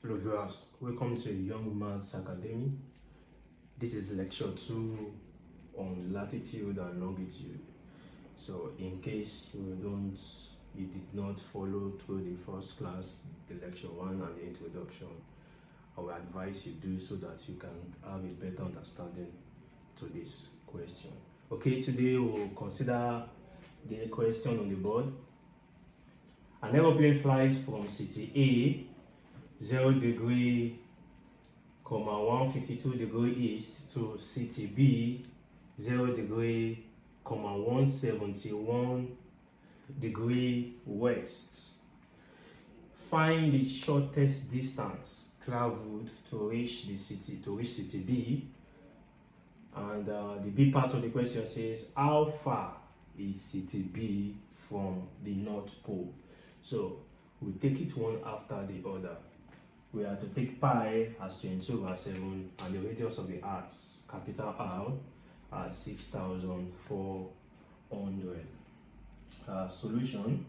Hello viewers, welcome to Young Maths Academy. This is lecture 2 on latitude and longitude. So in case you did not follow through the first class, the lecture 1 and the introduction, I will advise you do so that you can have a better understanding to this question. Okay, today we'll consider the question on the board. An aeroplane flies from city A 0 degree, 152 degree east to city B 0 degree, 171 degree west. Find the shortest distance traveled to reach city B. And the B part of the question says, how far is city B from the North Pole? So we take it one after the other. We have to take pi as 22/7 and the radius of the earth, capital R, as 6,400. Solution.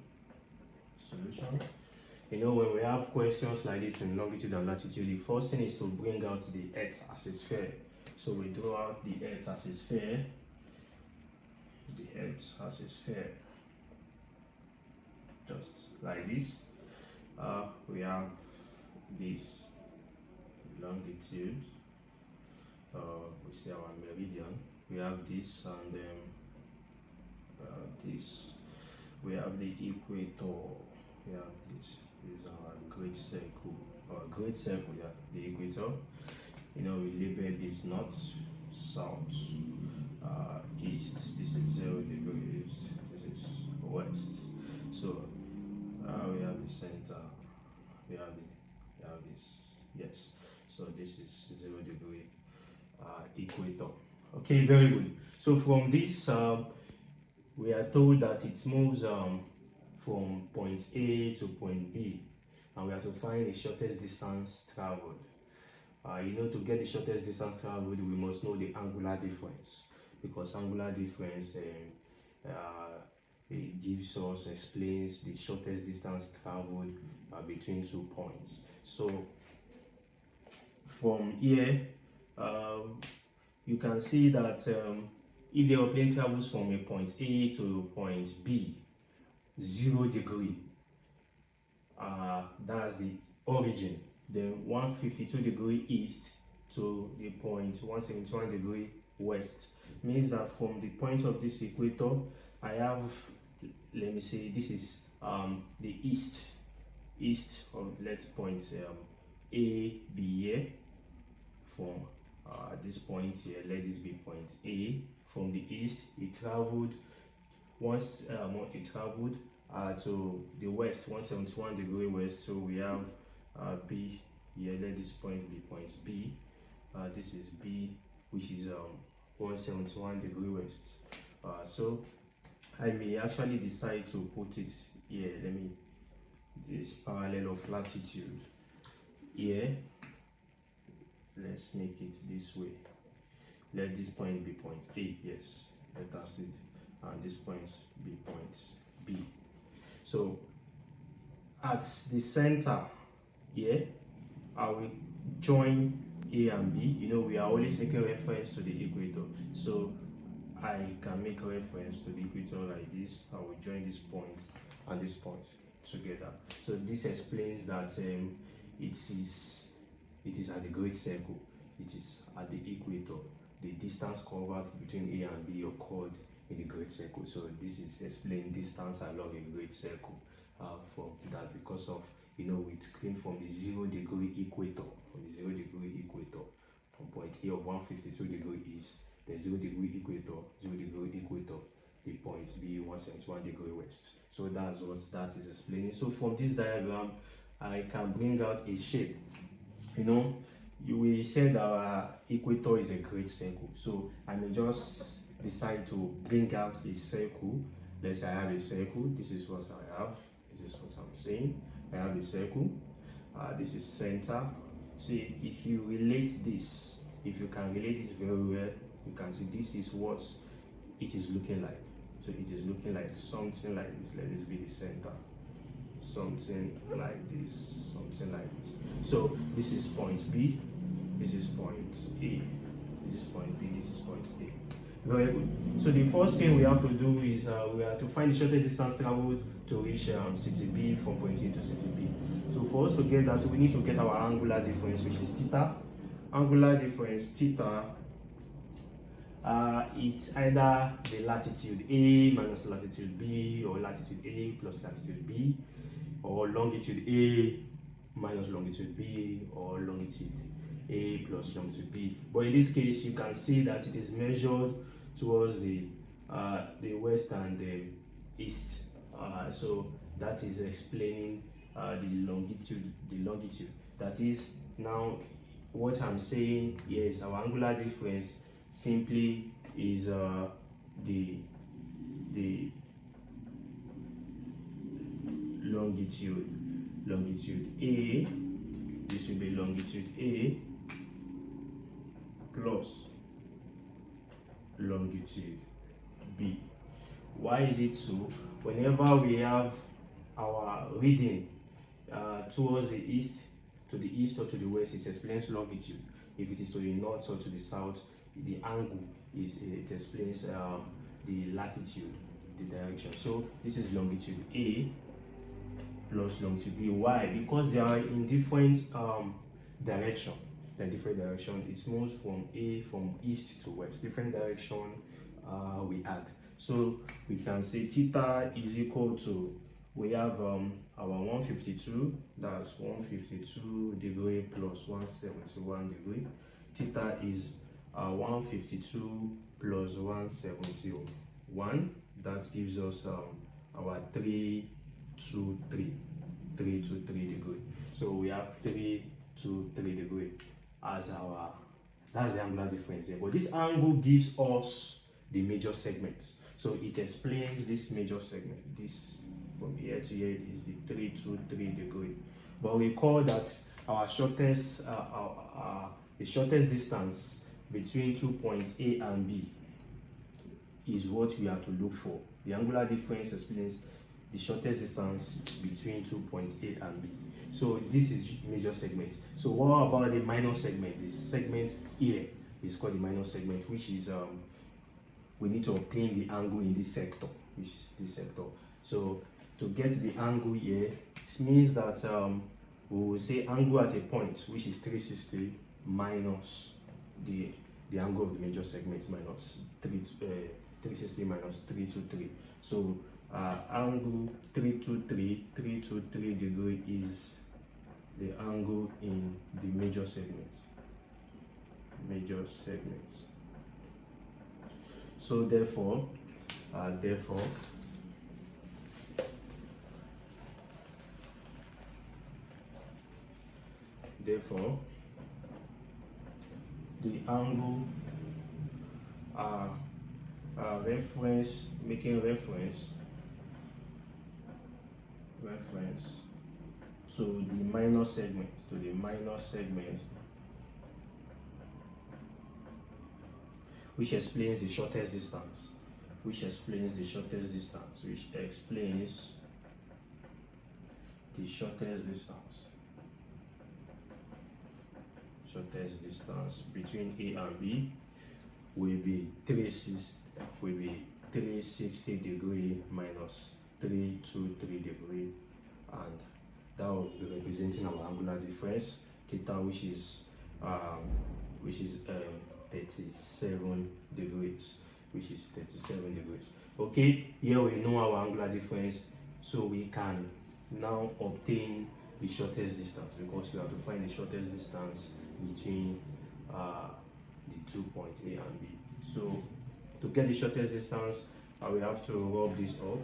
You know, when we have questions like this in longitude and latitude, the first thing is to bring out the earth as a sphere. So we draw out the earth as a sphere. The earth as a sphere. Just like this. We have this longitude, we see our meridian, we have this, and then this, we have the equator, we have this is our great circle, yeah, the equator. You know, we label this north, south, east. This is 0 degrees, this is west. So we have the center, we have this, yes. So this is 0 degree equator. Okay, very good. So from this, we are told that it moves from point A to point B, and we have to find the shortest distance traveled. You know, to get the shortest distance traveled, we must know the angular difference, because angular difference it explains the shortest distance traveled between 2 points. So from here, you can see that if the airplane travels from a point A to point B, 0 degree, that's the origin. Then 152 degree east to the point 171 degree west means that from the point of this equator, I have, let me say, this is the east of, let's point A be here. From this point here, let this be point A. From the east, it traveled to the west, 171 degree west. So we have B here, let this point be point B. This is B, which is 171 degree west. So I may actually decide to put it here. Let me, this parallel of latitude here. Let's make it this way. Let this point be point A, yes, that's it, and this point be point B. So at the center here, I will join A and B. You know, we are always making reference to the equator, so I can make reference to the equator like this. I will join this point and this point together. So this explains that it is at the great circle, it is at the equator. The distance covered between A and B occurred in the great circle. So this is explaining distance along a great circle from that, because of, you know, it came from the 0 degree equator, from point A of 152 degree east, the 0 degree equator, the point B 171 degree west. So that's what that is explaining. So from this diagram, I can bring out a shape. You know, we said our equator is a great circle, so I may just decide to bring out a circle. Let's say I have a circle. This is what I have. This is what I'm saying. I have a circle. This is center. See, if you relate this, if you can relate this very well, you can see this is what it is looking like. So it is looking like something like this. Let this be the center. something like this. So this is point B, this is point A, this is point B, this is point A. Very good. So the first thing we have to do is we have to find the shortest distance traveled to reach city B from point A to city B. So for us to get that, we need to get our angular difference, which is theta. Angular difference theta, it's either the latitude A minus latitude B, or latitude A plus latitude B, or longitude A minus longitude B, or longitude A plus longitude B. But in this case, you can see that it is measured towards the west and the east. So that is explaining the longitude. That is, now what I'm saying here is our angular difference simply is the longitude A. This will be longitude A plus longitude B. Why is it so? Whenever we have our reading towards the east, to the east or to the west, it explains longitude. If it is to the north or to the south, the angle it explains the latitude, the direction. So this is longitude A plus longitude B. Why? Because they are in different direction. They're different direction. It moves from east to west. Different direction we add. So we can say theta is equal to, we have our 152, that's 152 degree plus 171 degree. Theta is 152 plus 171. That gives us our 323 degree. So we have 323 degree as our, that's the angular difference there. But this angle gives us the major segment. So it explains this major segment. This from here to here is the 323 degree. But we call that our shortest, the shortest distance between 2 points A and B is what we have to look for. The angular difference explains the shortest distance between 2 points A and B. So this is major segment. So what about the minor segment? The segment here is called the minor segment, which is we need to obtain the angle in this sector, which is this sector. So to get the angle here, it means that we will say angle at a point, which is 360 minus the angle of the major segment, minus 360 minus 323. So angle 323 degree is the angle in the major segment. So therefore the angle making reference to the minor segment, which explains the shortest distance, between A and B will be 360 degree minus 323 degree, and that will be representing our angular difference theta, which is 37 degrees, Okay, here we know our angular difference, so we can now obtain the shortest distance, because we have to find the shortest distance between the 2 points A and B. So to get the shortest distance, we have to rub this off.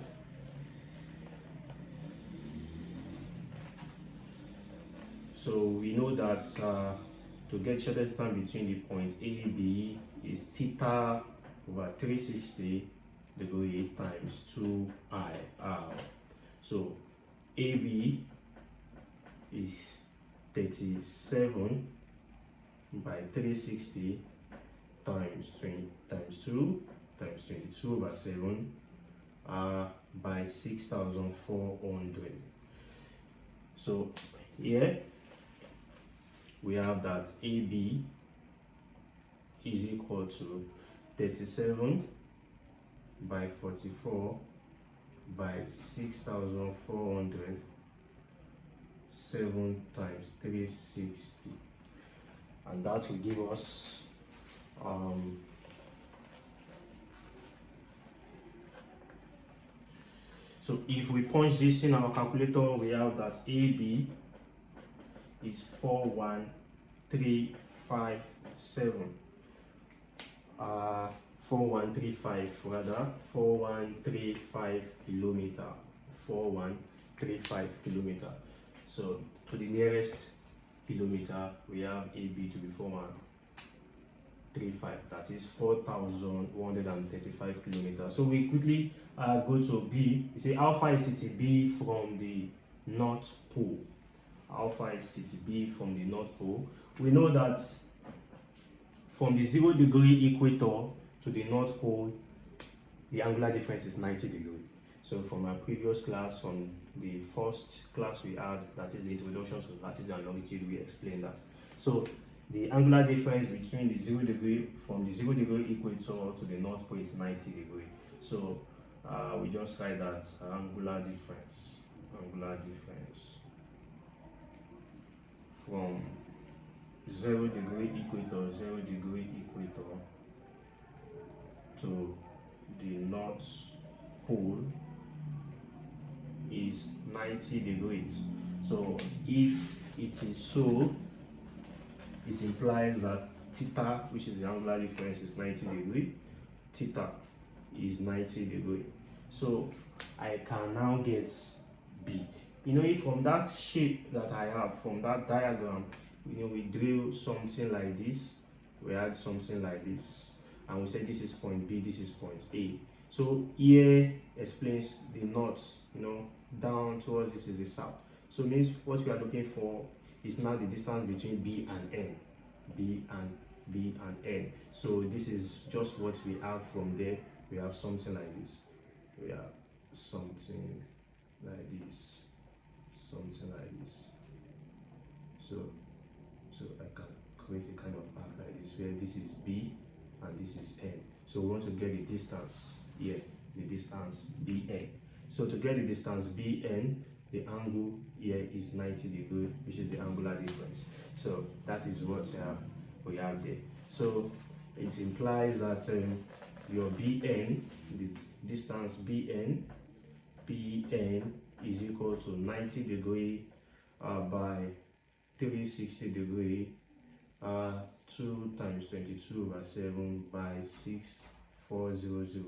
So we know that to get shortest distance between the points A and B is theta over 360 degree times 2I. So AB is 37 by 360 times 2 times 22 over 7 by 6,400. So here we have that AB is equal to 37 by 44 by 6,400, 7 times 360, and that will give us so if we punch this in our calculator, we have that AB is 41357. 4135 rather, 4135 kilometer, 4135 kilometer. So to the nearest kilometer, we have AB to be 4135, that is 4,135 kilometers. So we quickly go to B. You say how far is city B from the North Pole? How far is city B from the North Pole? We know that from the 0-degree equator to the North Pole, the angular difference is 90 degrees. So from our previous class, from the first class we had, that is the introduction to latitude and longitude, we explained that. So the angular difference between the 0-degree, from the 0-degree equator to the North Pole is 90 degrees. So we just write that angular difference from 0-degree equator to the North Pole is 90 degrees. So if it is so, it implies that theta, which is the angular difference, is 90 degrees. Theta is 90 degrees. So I can now get B. You know, if from that shape that I have, from that diagram, you know, we drill something like this, we add something like this, and we say this is point B, this is point A. So here explains the north, you know, down towards this is the south. So means what we are looking for is now the distance between B and N. B and N. So this is just what we have from there. We have something like this. We have something like this. So I can create a kind of arc like this, where this is B and this is N. So we want to get the distance here, the distance BN. So to get the distance BN, the angle here is 90 degrees, which is the angular difference. So that is what we have there. So it implies that your BN, the distance BN is equal to 90 degrees by 360 degrees, 2 times 22 over 7 by 6400.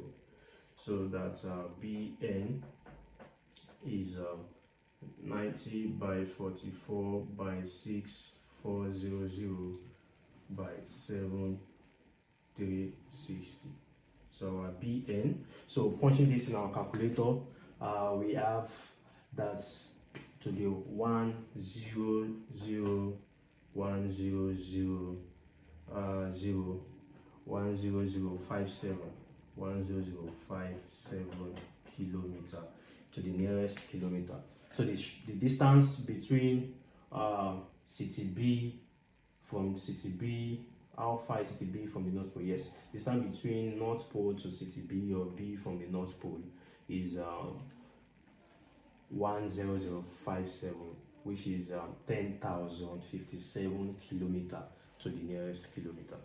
So that BN is 90 by 44 by 6400 by 7360. So our BN. So punching this in our calculator, we have that to the 100,100,000 10057 kilometer to the nearest kilometer. So the distance between city B, from city B, how far is city B from the North Pole? Yes, the distance between North Pole to city B, or B from the North Pole, is 10057, which is 10,057 kilometer to the nearest kilometer.